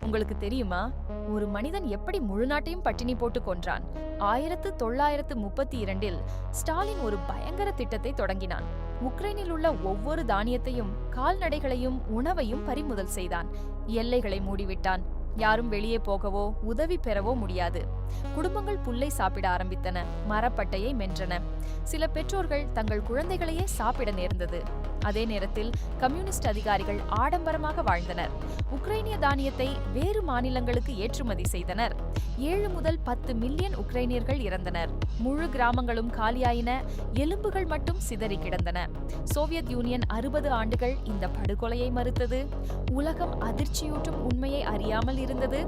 உங்களுக்கு தெரியுமா, ஒரு மனிதன் எப்படி முழு நாட்டையும் பட்டினி போட்டு கொன்றான்? 1932இல் ஸ்டாலின் ஒரு பயங்கர திட்டத்தை தொடங்கினான். உக்ரைனில் உள்ள ஒவ்வொரு தானியத்தையும், கால்நடைகளையும், உணவையும் பறிமுதல் செய்தான். எல்லைகளை மூடிவிட்டான். யாரும் வெளியே போகவோ உதவி பெறவோ முடியாது. குடும்பங்கள் புல்லை சாப்பிட ஆரம்பித்தன, மரப்பட்டையை மென்றன. சில பெற்றோர்கள் தங்கள் குழந்தைகளையே சாப்பிட நேர்ந்தது. அதே நேரத்தில் கம்யூனிஸ்ட் அதிகாரிகள் ஆடம்பரமாக வாழ்ந்தனர். உக்ரைனிய தானியத்தை வேறு மாநிலங்களுக்கு ஏற்றுமதி செய்தனர். 7 முதல் 10 மில்லியன் உக்ரைனியர்கள் இறந்தனர். முழு கிராமங்களும் காலியாயின, எலும்புகள் மட்டும் சிதறி கிடந்தன. சோவியத் யூனியன் 60 ஆண்டுகள் இந்த படுகொலையை மறுத்தது. உலகம் அதிர்ச்சியூட்டும் உண்மையை அறியாமல் இருந்தது.